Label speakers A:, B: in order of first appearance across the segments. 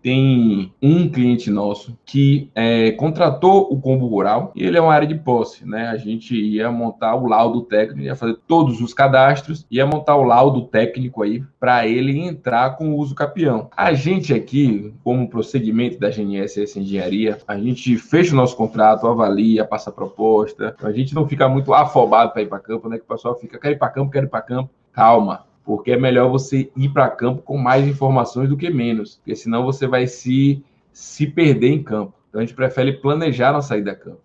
A: tem um cliente nosso que contratou o combo rural e ele é uma área de posse, né? A gente ia montar o laudo técnico, ia fazer todos os cadastros, ia montar o laudo técnico aí para ele entrar com o uso capião. A gente aqui, como prosseguimento da GNSS Engenharia, a gente fecha o nosso contrato, avalia, passa proposta. A gente não fica muito afobado para ir para campo, né? Que o pessoal fica, quero ir para campo, quero ir para campo. Calma, porque é melhor você ir para campo com mais informações do que menos, porque senão você vai se perder em campo. Então a gente prefere planejar na saída a campo.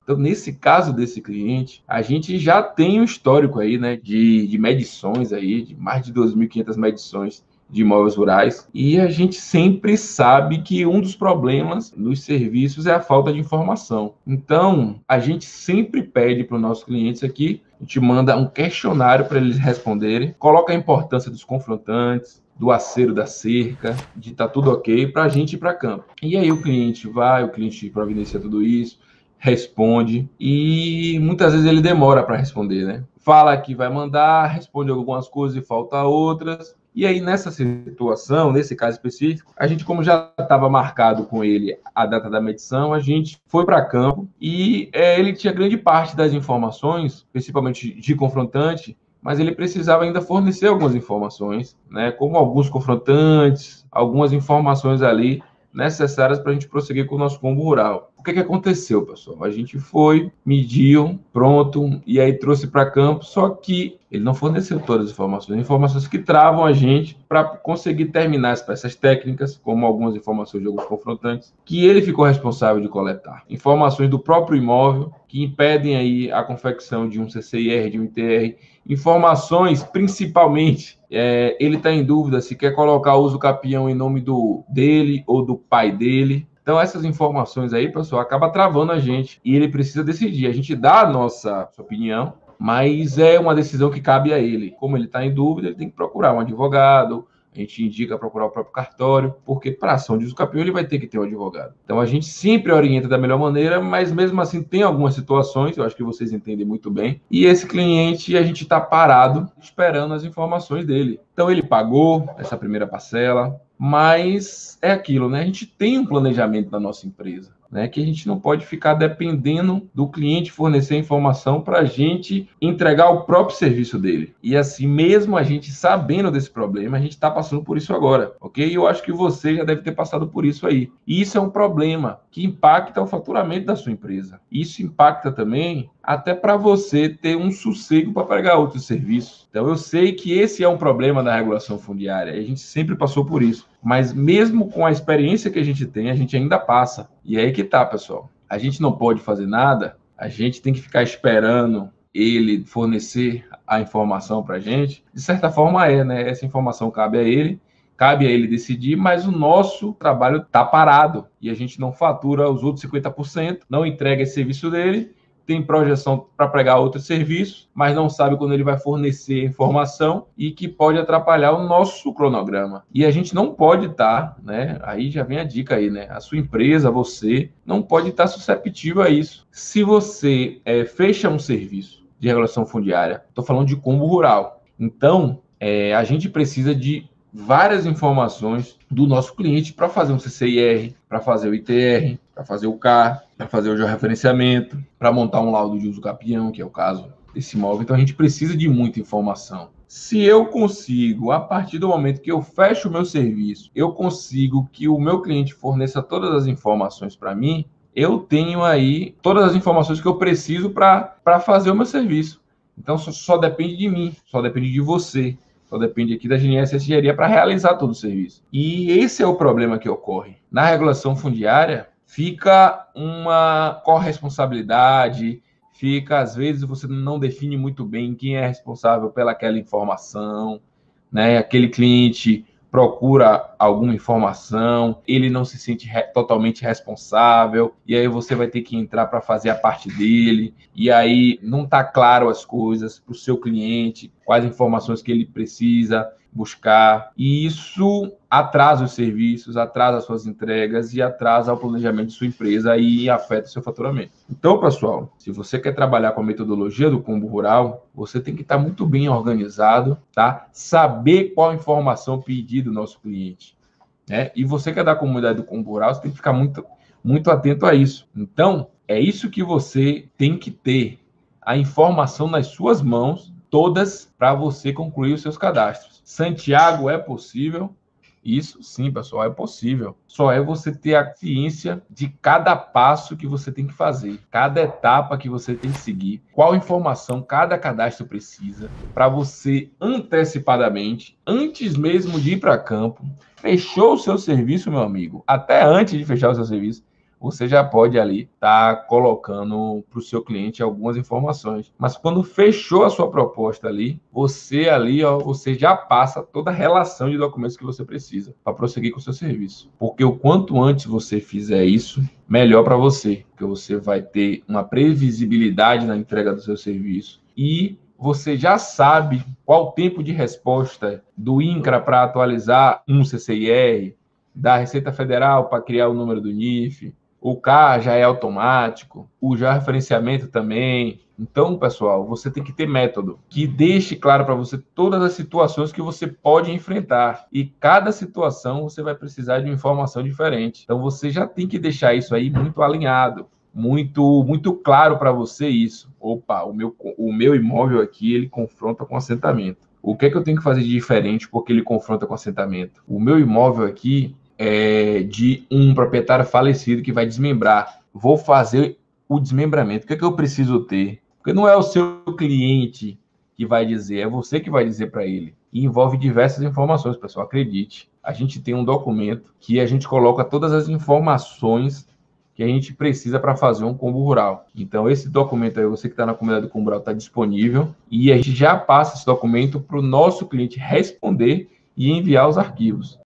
A: Então, nesse caso desse cliente, a gente já tem um histórico aí, né, de medições aí, de mais de 2.500 medições de imóveis rurais, e a gente sempre sabe que um dos problemas nos serviços é a falta de informação. Então, a gente sempre pede para os nossos clientes aqui, a gente manda um questionário para eles responderem, coloca a importância dos confrontantes, do acero da cerca, de estar tudo ok, para a gente ir para campo. E aí o cliente providencia tudo isso, responde, e muitas vezes ele demora para responder, né? Fala que vai mandar, responde algumas coisas e falta outras. E aí, nessa situação, nesse caso específico, a gente, como já estava marcado com ele a data da medição, a gente foi para campo e ele tinha grande parte das informações, principalmente de confrontante, mas ele precisava ainda fornecer algumas informações, né, como alguns confrontantes, algumas informações ali necessárias para a gente prosseguir com o nosso combo rural. O que aconteceu, pessoal? A gente foi, mediu, pronto, e aí trouxe para campo, só que ele não forneceu todas as informações que travam a gente para conseguir terminar as peças técnicas, como algumas informações de alguns confrontantes, que ele ficou responsável de coletar. Informações do próprio imóvel, que impedem aí a confecção de um CCIR, de um ITR, informações, principalmente, ele está em dúvida se quer colocar o uso capião em nome dele ou do pai dele. Então, essas informações aí, pessoal, acaba travando a gente e ele precisa decidir. A gente dá a nossa opinião, mas é uma decisão que cabe a ele. Como ele está em dúvida, ele tem que procurar um advogado, a gente indica procurar o próprio cartório, porque para ação de uso capião ele vai ter que ter um advogado. Então a gente sempre orienta da melhor maneira, mas mesmo assim tem algumas situações, eu acho que vocês entendem muito bem, e esse cliente a gente está parado esperando as informações dele. Então ele pagou essa primeira parcela, mas é aquilo, né? A gente tem um planejamento da nossa empresa, né? Que a gente não pode ficar dependendo do cliente fornecer informação para a gente entregar o próprio serviço dele. E assim, mesmo a gente sabendo desse problema, a gente está passando por isso agora, ok? E eu acho que você já deve ter passado por isso aí. E isso é um problema que impacta o faturamento da sua empresa. Isso impacta também até para você ter um sossego para pegar outros serviços. Então, eu sei que esse é um problema da regulação fundiária, a gente sempre passou por isso, mas mesmo com a experiência que a gente tem, a gente ainda passa. E é aí que tá, pessoal. A gente não pode fazer nada, a gente tem que ficar esperando ele fornecer a informação para a gente. De certa forma né? Essa informação cabe a ele decidir, mas o nosso trabalho está parado e a gente não fatura os outros 50%, não entrega esse serviço dele, tem projeção para pregar outros serviços, mas não sabe quando ele vai fornecer informação e que pode atrapalhar o nosso cronograma. E a gente não pode estar, né? Aí já vem a dica aí, né? A sua empresa, você, não pode estar susceptível a isso. Se você fecha um serviço de regulação fundiária, estou falando de combo rural, então a gente precisa de várias informações do nosso cliente para fazer um CCIR, para fazer o ITR, para fazer o CAR, para fazer o georreferenciamento, para montar um laudo de uso capião, que é o caso desse imóvel. Então, a gente precisa de muita informação. Se eu consigo, a partir do momento que eu fecho o meu serviço, eu consigo que o meu cliente forneça todas as informações para mim, eu tenho aí todas as informações que eu preciso para fazer o meu serviço. Então, só depende de mim, só depende de você. Só depende aqui da GNSS Engenharia para realizar todo o serviço. E esse é o problema que ocorre. Na regulação fundiária, fica uma corresponsabilidade, fica, às vezes, você não define muito bem quem é responsável pelaquela informação, né? Aquele cliente procura alguma informação, ele não se sente totalmente responsável, e aí você vai ter que entrar para fazer a parte dele, e aí não está claro as coisas para o seu cliente, quais informações que ele precisa. buscar, e isso atrasa os serviços, atrasa as suas entregas e atrasa o planejamento de sua empresa e afeta o seu faturamento. Então, pessoal, se você quer trabalhar com a metodologia do combo rural, você tem que estar muito bem organizado, tá? Saber qual informação pedir do nosso cliente, né? E você que é da comunidade do combo rural, você tem que ficar muito atento a isso. Então, é isso que você tem que ter, a informação nas suas mãos, todas, para você concluir os seus cadastros. Santiago, é possível? Isso sim, pessoal, é possível. Só é você ter a ciência de cada passo que você tem que fazer, cada etapa que você tem que seguir, qual informação cada cadastro precisa, para você antecipadamente, antes mesmo de ir para campo, fechou o seu serviço, meu amigo, até antes de fechar o seu serviço, você já pode ali estar colocando para o seu cliente algumas informações. Mas quando fechou a sua proposta ali, você já passa toda a relação de documentos que você precisa para prosseguir com o seu serviço. Porque o quanto antes você fizer isso, melhor para você, porque você vai ter uma previsibilidade na entrega do seu serviço e você já sabe qual o tempo de resposta do INCRA para atualizar um CCIR, da Receita Federal para criar o número do NIF, o CAR já é automático, o georreferenciamento também. Então, pessoal, você tem que ter método que deixe claro para você todas as situações que você pode enfrentar. E cada situação você vai precisar de uma informação diferente. Então, você já tem que deixar isso aí muito alinhado, muito claro para você isso. Opa, o meu imóvel aqui, ele confronta com assentamento. O que é que eu tenho que fazer de diferente porque ele confronta com assentamento? O meu imóvel aqui de um proprietário falecido que vai desmembrar. Vou fazer o desmembramento. O que é que eu preciso ter? Porque não é o seu cliente que vai dizer, é você que vai dizer para ele. E envolve diversas informações, pessoal, acredite. A gente tem um documento que a gente coloca todas as informações que a gente precisa para fazer um combo rural. Então, esse documento aí, você que está na comunidade do combo rural, está disponível e a gente já passa esse documento para o nosso cliente responder e enviar os arquivos.